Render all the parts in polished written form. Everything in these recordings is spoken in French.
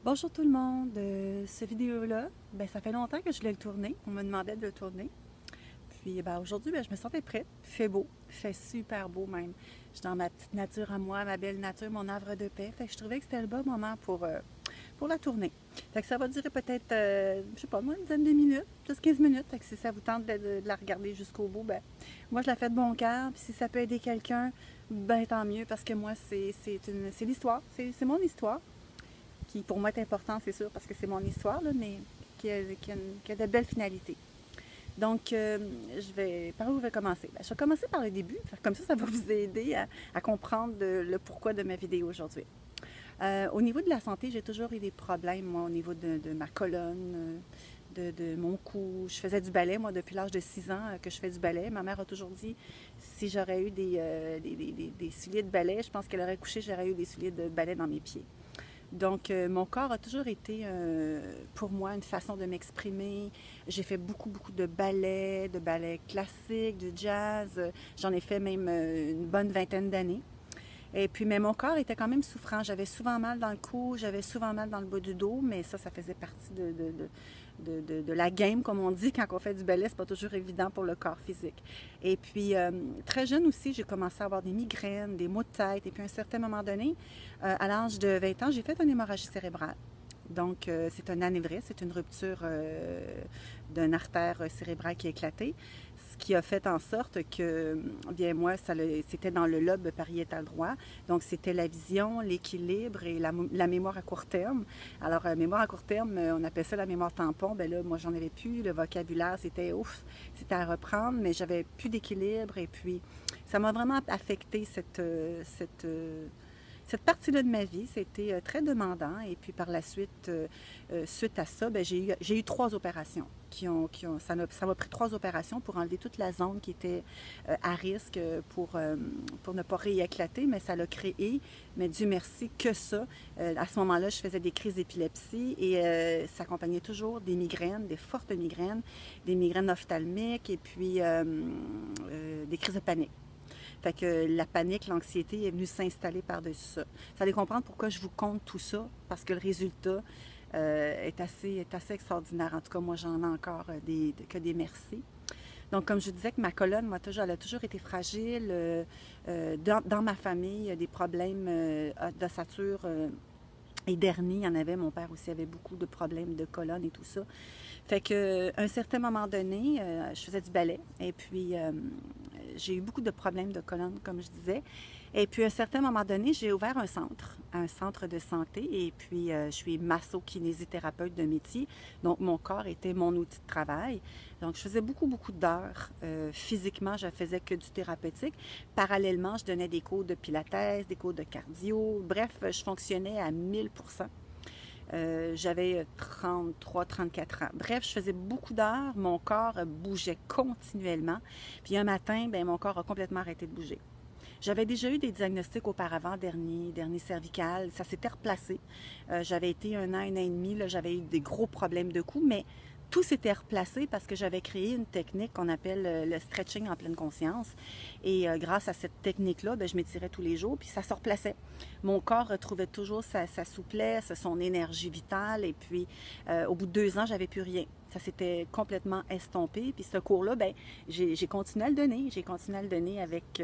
Bonjour tout le monde, cette vidéo-là, ça fait longtemps que je voulais le tourner, on me demandait de le tourner. Puis aujourd'hui, je me sentais prête, il fait beau, il fait super beau même. Je suis dans ma petite nature à moi, ma belle nature, mon havre de paix. Fait que je trouvais que c'était le bon moment pour la tourner. Fait que ça va durer peut-être, je sais pas moi, une dizaine de minutes, plus 15 minutes. Fait que si ça vous tente de la regarder jusqu'au bout, moi je la fais de bon cœur. Puis si ça peut aider quelqu'un, tant mieux parce que moi c'est l'histoire, c'est mon histoire qui pour moi est important, c'est sûr, parce que c'est mon histoire, là, mais qui a de belles finalités. Donc, par où je vais commencer? Je vais commencer par le début, comme ça va vous aider à comprendre le pourquoi de ma vidéo aujourd'hui. Au niveau de la santé, j'ai toujours eu des problèmes, moi, au niveau de ma colonne, de mon cou. Je faisais du ballet, moi, depuis l'âge de 6 ans que je fais du ballet. Ma mère a toujours dit, si j'aurais eu des souliers de ballet, je pense qu'elle aurait couché, j'aurais eu des souliers de ballet dans mes pieds. Donc, mon corps a toujours été pour moi une façon de m'exprimer. J'ai fait beaucoup de ballet classique, de jazz. J'en ai fait même une bonne vingtaine d'années. Et puis, mais mon corps était quand même souffrant. J'avais souvent mal dans le cou, j'avais souvent mal dans le bas du dos, mais ça faisait partie de la game, comme on dit, quand on fait du ballet, c'est pas toujours évident pour le corps physique. Et puis, très jeune aussi, j'ai commencé à avoir des migraines, des maux de tête. Et puis, à un certain moment donné, à l'âge de 20 ans, j'ai fait une hémorragie cérébrale. Donc, c'est un anévrisme, c'est une rupture d'une artère cérébrale qui a éclaté, ce qui a fait en sorte que, bien moi, c'était dans le lobe pariétal droit. Donc, c'était la vision, l'équilibre et la mémoire à court terme. Alors, mémoire à court terme, on appelle ça la mémoire tampon. Ben là, moi, j'en avais plus. Le vocabulaire, c'était ouf, c'était à reprendre, mais j'avais plus d'équilibre. Et puis, ça m'a vraiment affecté cette partie-là de ma vie. C'était très demandant. Et puis par la suite, suite à ça, j'ai eu 3 opérations. Ça m'a pris 3 opérations pour enlever toute la zone qui était à risque pour ne pas rééclater, mais ça l'a créé, mais Dieu merci, que ça. À ce moment-là, je faisais des crises d'épilepsie et ça accompagnait toujours des migraines, des fortes migraines, des migraines ophtalmiques et puis des crises de panique. Fait que la panique, l'anxiété est venue s'installer par-dessus ça. Vous allez comprendre pourquoi je vous compte tout ça, parce que le résultat est assez extraordinaire. En tout cas, moi, j'en ai encore que des merci. Donc, comme je disais que ma colonne, elle a toujours été fragile. Dans ma famille, il y a des problèmes d'ossature et dernier, il y en avait, mon père aussi avait beaucoup de problèmes de colonne et tout ça. Fait que, à un certain moment donné, je faisais du ballet et puis j'ai eu beaucoup de problèmes de colonne, comme je disais. Et puis, à un certain moment donné, j'ai ouvert un centre de santé et puis je suis masso-kinésithérapeute de métier. Donc, mon corps était mon outil de travail. Donc, je faisais beaucoup d'heures. Physiquement, je faisais que du thérapeutique. Parallèlement, je donnais des cours de pilates, des cours de cardio. Bref, je fonctionnais à 1000%. J'avais 33-34 ans. Bref, je faisais beaucoup d'heures, mon corps bougeait continuellement. Puis un matin, mon corps a complètement arrêté de bouger. J'avais déjà eu des diagnostics auparavant, dernier cervical, ça s'était replacé. J'avais été un an et demi, là, j'avais eu des gros problèmes de cou, mais tout s'était replacé parce que j'avais créé une technique qu'on appelle le stretching en pleine conscience. Et grâce à cette technique-là, je m'étirais tous les jours, puis ça se replaçait. Mon corps retrouvait toujours sa souplesse, son énergie vitale, et puis au bout de 2 ans, j'avais plus rien. Ça s'était complètement estompé. Puis ce cours-là, j'ai continué à le donner. J'ai continué à le donner avec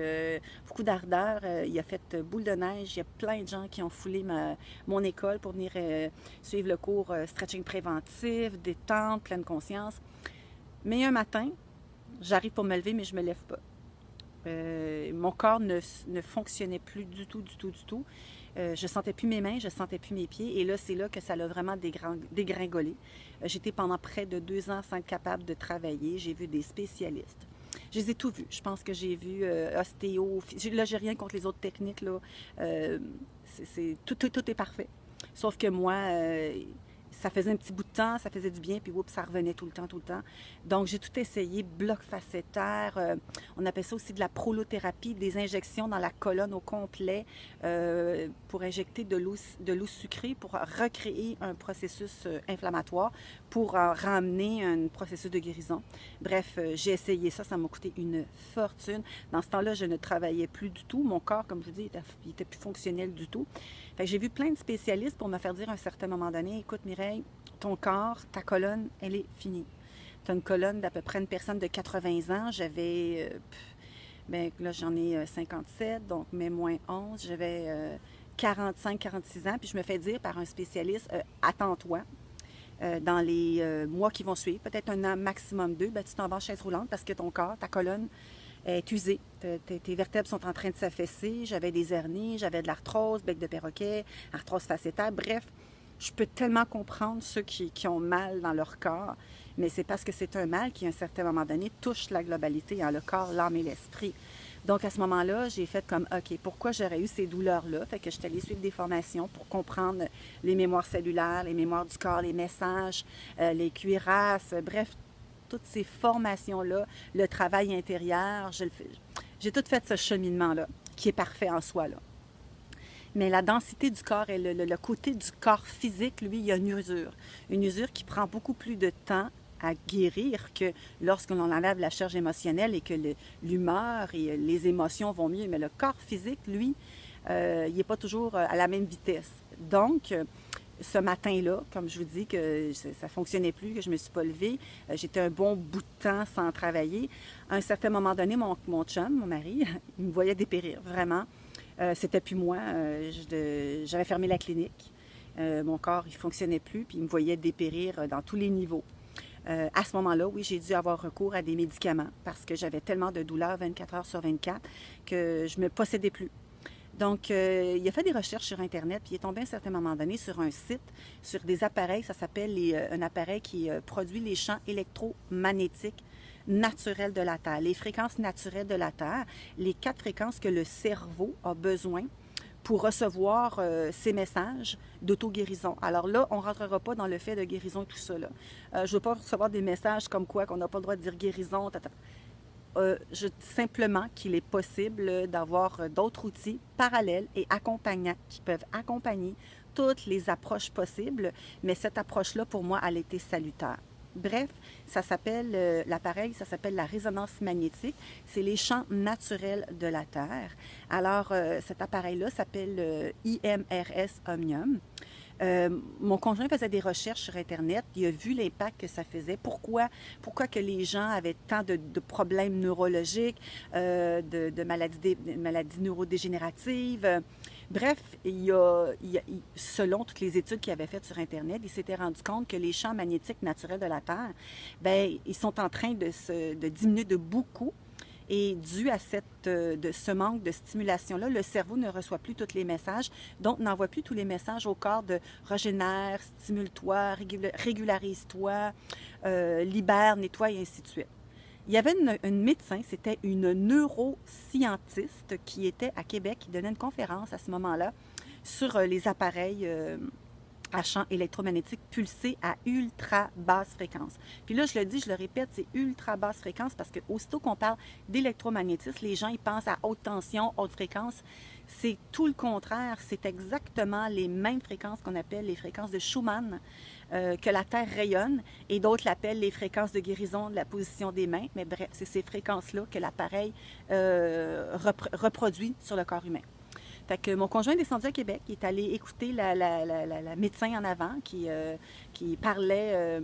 beaucoup d'ardeur. Il a fait boule de neige. Il y a plein de gens qui ont foulé mon école pour venir suivre le cours stretching préventif, détente, pleine conscience. Mais un matin, j'arrive pour me lever, mais je me lève pas. Mon corps ne fonctionnait plus du tout. Je sentais plus mes mains, je sentais plus mes pieds. Et là, c'est là que ça l'a vraiment dégringolé. J'étais pendant près de 2 ans sans être capable de travailler. J'ai vu des spécialistes. Je les ai tout vus. Je pense que j'ai vu ostéo. Là, j'ai rien contre les autres techniques. Là. Tout est parfait. Sauf que moi, ça faisait un petit bout de temps, ça faisait du bien, puis oups, ça revenait tout le temps. Donc, j'ai tout essayé, bloc facétaire, on appelle ça aussi de la prolothérapie, des injections dans la colonne au complet pour injecter de l'eau sucrée pour recréer un processus inflammatoire, pour ramener un processus de guérison. Bref, j'ai essayé ça m'a coûté une fortune. Dans ce temps-là, je ne travaillais plus du tout. Mon corps, comme je vous dis, il était plus fonctionnel du tout. Fait que j'ai vu plein de spécialistes pour me faire dire à un certain moment donné, écoute Mireille, ton corps, ta colonne, elle est finie. Tu as une colonne d'à peu près une personne de 80 ans. Ben, là j'en ai 57, donc mai moins 11, j'avais 45-46 ans. Puis je me fais dire par un spécialiste, attends-toi, dans les mois qui vont suivre, peut-être un an, maximum deux, ben, tu t'en vas en chaise roulante parce que ton corps, ta colonne est usée. Tes vertèbres sont en train de s'affaisser. J'avais des hernies, j'avais de l'arthrose, bec de perroquet, arthrose facétaire. Bref, je peux tellement comprendre ceux qui ont mal dans leur corps, mais c'est parce que c'est un mal qui, à un certain moment donné, touche la globalité, hein, le corps, l'âme et l'esprit. Donc, à ce moment-là, j'ai fait comme, OK, pourquoi j'aurais eu ces douleurs-là? Fait que je suis allée suivre des formations pour comprendre les mémoires cellulaires, les mémoires du corps, les messages, les cuirasses, bref, toutes ces formations-là, le travail intérieur, j'ai tout fait ce cheminement-là, qui est parfait en soi, là. Mais la densité du corps et le côté du corps physique, lui, il y a une usure qui prend beaucoup plus de temps à guérir que lorsque l'on enlève la charge émotionnelle et que l'humeur et les émotions vont mieux. Mais le corps physique, lui, il n'est pas toujours à la même vitesse. Donc, ce matin-là, comme je vous dis que ça ne fonctionnait plus, que je ne me suis pas levée, j'étais un bon bout de temps sans travailler. À un certain moment donné, mon chum, mon mari, il me voyait dépérir, vraiment. C'était plus moi. J'avais fermé la clinique. Mon corps, il ne fonctionnait plus, puis il me voyait dépérir dans tous les niveaux. À ce moment-là, oui, j'ai dû avoir recours à des médicaments parce que j'avais tellement de douleurs 24 heures sur 24 que je ne me possédais plus. Donc, il a fait des recherches sur Internet, puis il est tombé à un certain moment donné sur un site, sur des appareils, ça s'appelle un appareil qui produit les champs électromagnétiques naturels de la Terre, les fréquences naturelles de la Terre, les 4 fréquences que le cerveau a besoin pour recevoir ces messages d'auto-guérison. Alors là, on ne rentrera pas dans le fait de guérison et tout ça. Je ne veux pas recevoir des messages comme quoi qu'on n'a pas le droit de dire guérison. Je dis simplement qu'il est possible d'avoir d'autres outils parallèles et accompagnants qui peuvent accompagner toutes les approches possibles, mais cette approche-là, pour moi, elle a été salutaire. Bref, ça s'appelle, l'appareil, ça s'appelle la résonance magnétique. C'est les champs naturels de la Terre. Alors, cet appareil-là s'appelle IMRS Omnium. Mon conjoint faisait des recherches sur Internet. Il a vu l'impact que ça faisait. Pourquoi que les gens avaient tant de problèmes neurologiques, de maladies neurodégénératives. Bref, selon toutes les études qu'il avait faites sur Internet, il s'était rendu compte que les champs magnétiques naturels de la Terre, ben, ils sont en train de diminuer de beaucoup. Et dû à ce manque de stimulation-là, le cerveau ne reçoit plus tous les messages, donc n'envoie plus tous les messages au corps de régénère, stimule-toi, régularise-toi, libère, nettoie et ainsi de suite. Il y avait une médecin, c'était une neuroscientiste qui était à Québec, qui donnait une conférence à ce moment-là sur les appareils à champs électromagnétiques pulsés à ultra basse fréquence. Puis là, je le dis, je le répète, c'est ultra basse fréquence parce que aussitôt qu'on parle d'électromagnétisme, les gens ils pensent à haute tension, haute fréquence. C'est tout le contraire. C'est exactement les mêmes fréquences qu'on appelle les fréquences de Schumann que la Terre rayonne et d'autres l'appellent les fréquences de guérison de la position des mains. Mais bref, c'est ces fréquences-là que l'appareil reproduit sur le corps humain. Fait que mon conjoint est descendu à Québec, il est allé écouter la médecin en avant qui parlait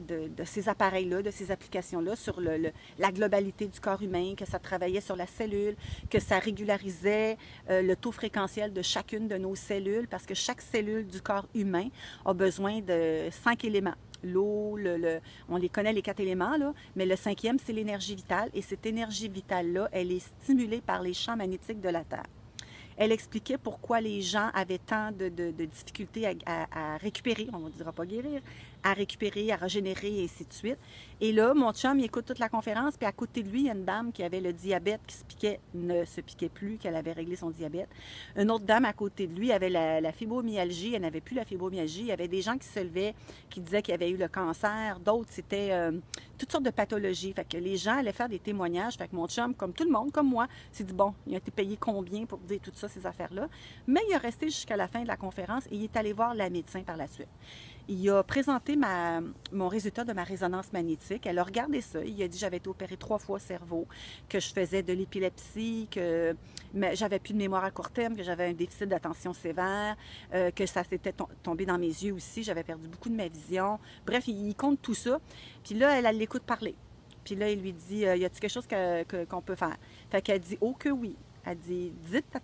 de ces appareils-là, de ces applications-là sur la globalité du corps humain, que ça travaillait sur la cellule, que ça régularisait le taux fréquentiel de chacune de nos cellules, parce que chaque cellule du corps humain a besoin de 5 éléments. L'eau, on les connaît les 4 éléments, là, mais le 5e, c'est l'énergie vitale. Et cette énergie vitale-là, elle est stimulée par les champs magnétiques de la Terre. Elle expliquait pourquoi les gens avaient tant de difficultés à récupérer, on ne dira pas guérir, à récupérer, à régénérer, et ainsi de suite. Et là, mon chum, il écoute toute la conférence, puis à côté de lui, il y a une dame qui avait le diabète qui ne se piquait plus, qu'elle avait réglé son diabète. Une autre dame à côté de lui avait la fibromyalgie, elle n'avait plus la fibromyalgie. Il y avait des gens qui se levaient, qui disaient qu'il y avait eu le cancer, d'autres, c'était toutes sortes de pathologies. Fait que les gens allaient faire des témoignages. Fait que mon chum, comme tout le monde, comme moi, s'est dit, bon, il a été payé combien pour dire tout ça, ces affaires-là. Mais il est resté jusqu'à la fin de la conférence et il est allé voir la médecin par la suite. Il a présenté mon résultat de ma résonance magnétique. Elle a regardé ça. Il a dit que j'avais été opérée 3 fois au cerveau, que je faisais de l'épilepsie, que j'avais plus de mémoire à court terme, que j'avais un déficit d'attention sévère, que ça s'était tombé dans mes yeux aussi. J'avais perdu beaucoup de ma vision. Bref, il compte tout ça. Puis là, elle l'écoute parler. Puis là, il lui dit, y a-t-il quelque chose qu'on peut faire? Fait qu'elle dit, oh que oui. Elle dit, dites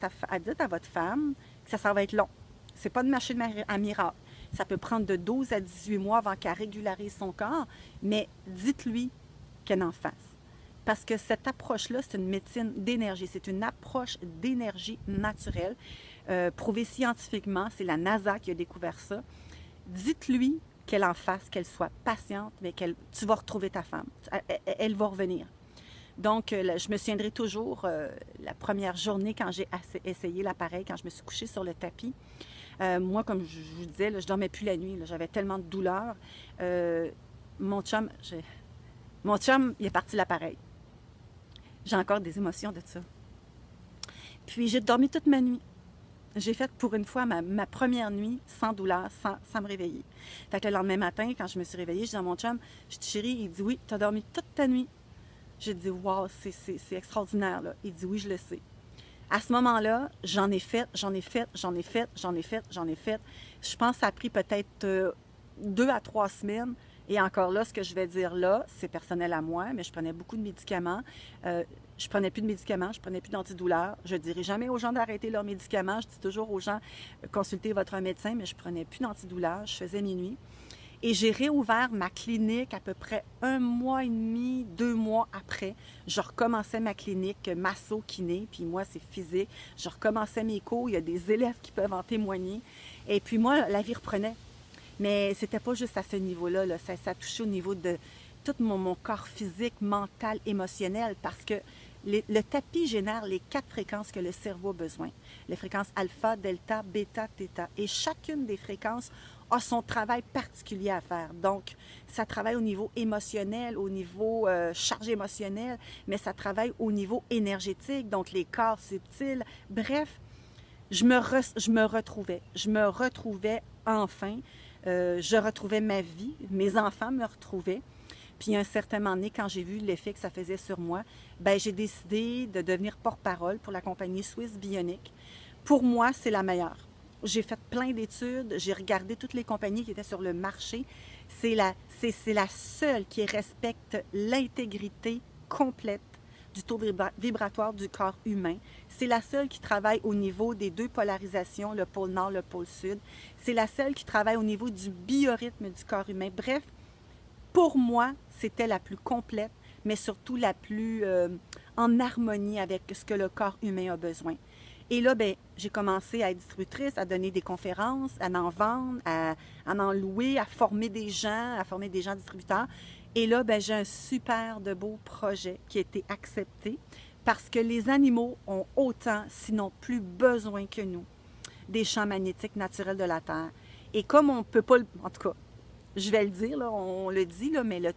à votre femme que ça va être long. C'est pas de machine à miracle. Ça peut prendre de 12 à 18 mois avant qu'elle régularise son corps, mais dites-lui qu'elle en fasse. Parce que cette approche-là, c'est une médecine d'énergie. C'est une approche d'énergie naturelle, prouvée scientifiquement. C'est la NASA qui a découvert ça. Dites-lui qu'elle en fasse, qu'elle soit patiente, mais tu vas retrouver ta femme. Elle va revenir. Donc, je me souviendrai toujours la première journée quand j'ai essayé l'appareil, quand je me suis couchée sur le tapis. Moi, comme je vous disais, là, je ne dormais plus la nuit. J'avais tellement de douleur. Mon chum, il est parti l'appareil. J'ai encore des émotions de ça. Puis, j'ai dormi toute ma nuit. J'ai fait pour une fois ma première nuit sans douleur, sans me réveiller. Fait que le lendemain matin, quand je me suis réveillée, je dis à mon chum, je dis chérie, il dit oui, tu as dormi toute ta nuit. J'ai dit wow, c'est extraordinaire là. Il dit oui, je le sais. À ce moment-là, j'en ai fait. Je pense que ça a pris peut-être 2 à 3 semaines. Et encore là, ce que je vais dire là, c'est personnel à moi, mais je prenais beaucoup de médicaments. Je prenais plus de médicaments, je prenais plus d'antidouleurs. Je ne dirai jamais aux gens d'arrêter leurs médicaments. Je dis toujours aux gens, consultez votre médecin, mais je prenais plus d'antidouleurs. Je faisais mes nuits. Et j'ai réouvert ma clinique à peu près 1 mois et demi, 2 mois après. Je recommençais ma clinique masso-kiné, puis moi, c'est physique. Je recommençais mes cours, il y a des élèves qui peuvent en témoigner. Et puis moi, la vie reprenait. Mais c'était pas juste à ce niveau-là, là. Ça touchait au niveau de tout mon corps physique, mental, émotionnel, parce que le tapis génère les 4 fréquences que le cerveau a besoin. Les fréquences alpha, delta, bêta, theta. Et chacune des fréquences a son travail particulier à faire. Donc, ça travaille au niveau émotionnel, au niveau charge émotionnelle, mais ça travaille au niveau énergétique, donc les corps subtils. Bref, je me retrouvais. Je me retrouvais enfin. Je retrouvais ma vie. Mes enfants me retrouvaient. Puis, à un certain moment donné, quand j'ai vu l'effet que ça faisait sur moi, ben j'ai décidé de devenir porte-parole pour la compagnie Swiss Bionic. Pour moi, c'est la meilleure. J'ai fait plein d'études, j'ai regardé toutes les compagnies qui étaient sur le marché. C'est la seule qui respecte l'intégrité complète du taux vibratoire du corps humain. C'est la seule qui travaille au niveau des 2 polarisations, le pôle nord, le pôle sud. C'est la seule qui travaille au niveau du biorhythme du corps humain. Bref, pour moi, c'était la plus complète, mais surtout la plus en harmonie avec ce que le corps humain a besoin. Et là, ben, j'ai commencé à être distributrice, à donner des conférences, à en vendre, à en louer, à former des gens distributeurs. Et là, ben, j'ai un super de beau projet qui a été accepté parce que les animaux ont autant, sinon plus besoin que nous, des champs magnétiques naturels de la Terre. Et comme on ne peut pas, en tout cas, je vais le dire, là, on le dit, là, mais le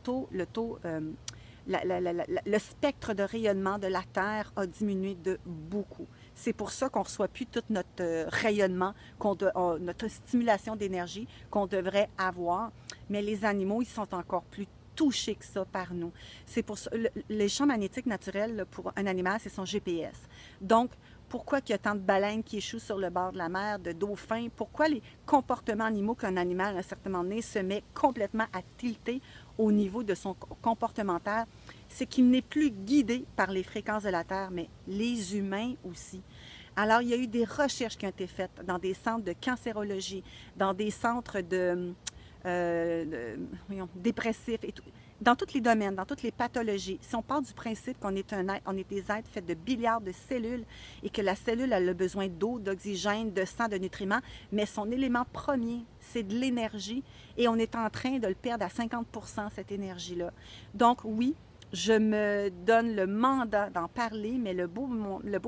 spectre de rayonnement de la Terre a diminué de beaucoup. C'est pour ça qu'on ne reçoit plus tout notre rayonnement, notre stimulation d'énergie qu'on devrait avoir. Mais les animaux, ils sont encore plus touchés que ça par nous. C'est pour ça, les champs magnétiques naturels, là, pour un animal, c'est son GPS. Donc, pourquoi il y a tant de baleines qui échouent sur le bord de la mer, de dauphins? Pourquoi les comportements animaux qu'un animal, à un certain moment donné, se met complètement à tilter au niveau de son comportemental? C'est qu'il n'est plus guidé par les fréquences de la Terre, mais les humains aussi. Alors, il y a eu des recherches qui ont été faites dans des centres de cancérologie, dans des centres dépressifs, et tout, dans tous les domaines, dans toutes les pathologies. Si on part du principe qu'on est on est des êtres faits de milliards de cellules et que la cellule a le besoin d'eau, d'oxygène, de sang, de nutriments, mais son élément premier, c'est de l'énergie et on est en train de le perdre à 50%, cette énergie-là. Donc oui, je me donne le mandat d'en parler, mais le beau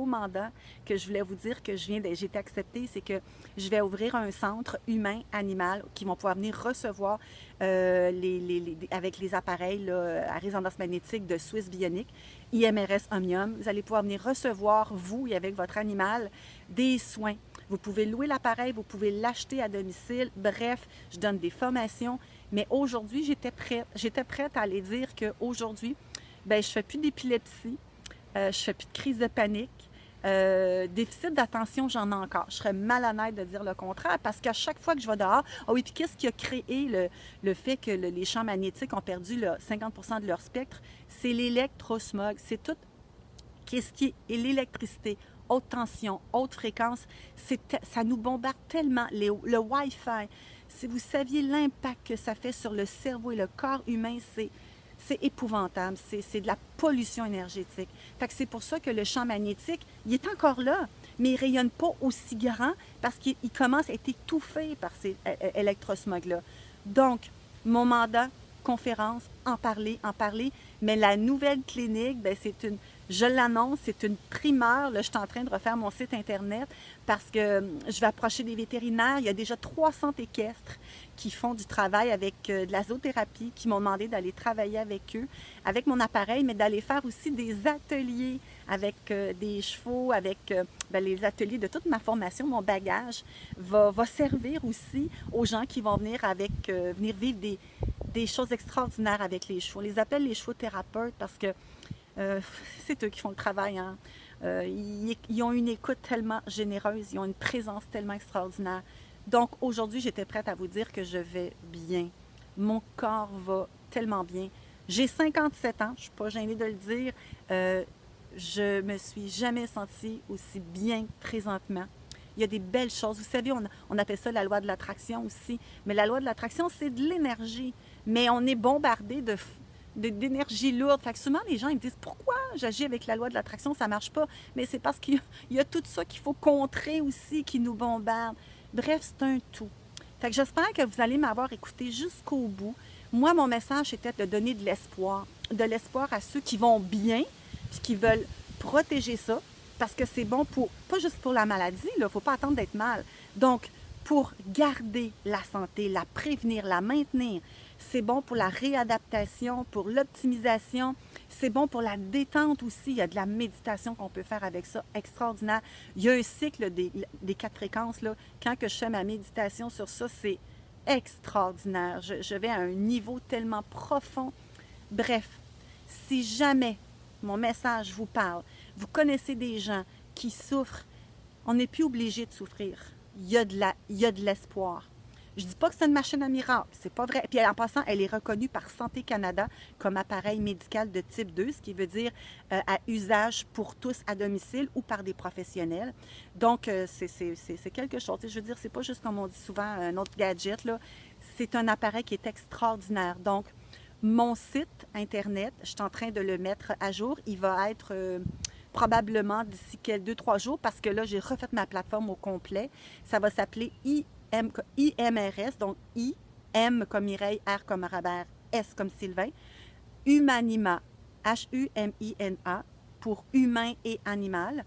mandat que je voulais vous dire que j'ai été acceptée, c'est que je vais ouvrir un centre humain-animal qui vont pouvoir venir recevoir avec les appareils là, à résonance magnétique de Swiss Bionic, IMRS Omnium. Vous allez pouvoir venir recevoir, vous et avec votre animal, des soins Vous pouvez louer l'appareil, vous pouvez l'acheter à domicile. Bref, je donne des formations. Mais aujourd'hui, j'étais prête. J'étais prête à aller dire qu'aujourd'hui, ben, je ne fais plus d'épilepsie, je ne fais plus de crise de panique. Déficit d'attention, j'en ai encore. Je serais malhonnête de dire le contraire parce qu'à chaque fois que je vais dehors, ah oui, puis qu'est-ce qui a créé le fait que les champs magnétiques ont perdu 50% de leur spectre? C'est l'électrosmog. C'est tout qu'est-ce qui est l'électricité, haute tension, haute fréquence. Ça nous bombarde tellement. Le Wi-Fi, si vous saviez l'impact que ça fait sur le cerveau et le corps humain, c'est épouvantable. C'est de la pollution énergétique. Fait que c'est pour ça que le champ magnétique, il est encore là, mais il ne rayonne pas aussi grand parce qu'il commence à être étouffé par ces électrosmog-là. Donc, mon mandat, conférence, en parler, mais la nouvelle clinique, ben, je l'annonce, c'est une primeur. Là, je suis en train de refaire mon site Internet parce que je vais approcher des vétérinaires. Il y a déjà 300 équestres qui font du travail avec de la zoothérapie, qui m'ont demandé d'aller travailler avec eux, avec mon appareil, mais d'aller faire aussi des ateliers avec des chevaux, avec ben, les ateliers de toute ma formation, mon bagage va servir aussi aux gens qui vont venir vivre des choses extraordinaires avec les chevaux. On les appelle les chevaux thérapeutes parce que c'est eux qui font le travail. Hein. Ils ont une écoute tellement généreuse, ils ont une présence tellement extraordinaire. Donc aujourd'hui, j'étais prête à vous dire que je vais bien. Mon corps va tellement bien. J'ai 57 ans, je ne suis pas gênée de le dire. Je me suis jamais sentie aussi bien présentement. Il y a des belles choses. Vous savez, on appelle ça la loi de l'attraction aussi. Mais la loi de l'attraction, c'est de l'énergie. Mais on est bombardé d'énergie lourde. Fait que souvent, les gens ils me disent pourquoi j'agis avec la loi de l'attraction, ça ne marche pas. Mais c'est parce qu'il y a tout ça qu'il faut contrer aussi, qui nous bombarde. Bref, c'est un tout. Fait que j'espère que vous allez m'avoir écouté jusqu'au bout. Moi, mon message, c'était de donner de l'espoir. De l'espoir à ceux qui vont bien, puis qui veulent protéger ça, parce que c'est bon pour, pas juste pour la maladie, il ne faut pas attendre d'être mal. Donc, pour garder la santé, la prévenir, la maintenir, c'est bon pour la réadaptation, pour l'optimisation, c'est bon pour la détente aussi. Il y a de la méditation qu'on peut faire avec ça, extraordinaire. Il y a un cycle des 4 fréquences. Là. Quand que je fais ma méditation sur ça, c'est extraordinaire. Je vais à un niveau tellement profond. Bref, si jamais mon message vous parle, vous connaissez des gens qui souffrent, on n'est plus obligé de souffrir. Il y a de l'espoir. Je ne dis pas que c'est une machine à miracle, c'est pas vrai. Puis en passant, elle est reconnue par Santé Canada comme appareil médical de type 2, ce qui veut dire à usage pour tous à domicile ou par des professionnels. Donc, c'est quelque chose. Je veux dire, c'est pas juste comme on dit souvent un autre gadget, là. C'est un appareil qui est extraordinaire. Donc, mon site Internet, je suis en train de le mettre à jour. Il va être probablement d'ici 2-3 jours parce que là, j'ai refait ma plateforme au complet. Ça va s'appeler IMRS, donc I, M comme Mireille, R comme Robert, S comme Sylvain. Humanima, Humina, pour humain et animal.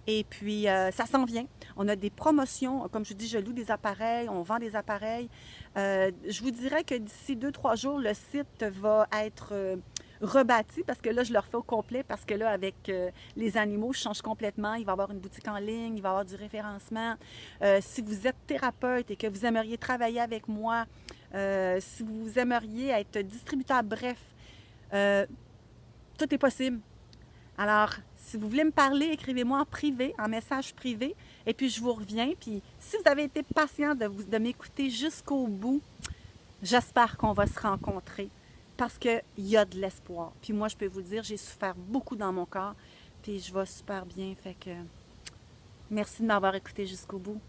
Et puis, ça s'en vient. On a des promotions. Comme je vous dis, je loue des appareils, on vend des appareils. Je vous dirais que d'ici 2-3 jours, le site va être rebâti parce que là, je le refais au complet parce que là, avec les animaux, je change complètement. Il va y avoir une boutique en ligne, il va y avoir du référencement. Si vous êtes thérapeute et que vous aimeriez travailler avec moi, si vous aimeriez être distributeur, bref, tout est possible. Alors, si vous voulez me parler, écrivez-moi en privé, en message privé, et puis je vous reviens. Puis, si vous avez été patient de m'écouter jusqu'au bout, j'espère qu'on va se rencontrer parce qu'il y a de l'espoir. Puis moi, je peux vous dire, j'ai souffert beaucoup dans mon corps, puis je vais super bien. Fait que merci de m'avoir écouté jusqu'au bout.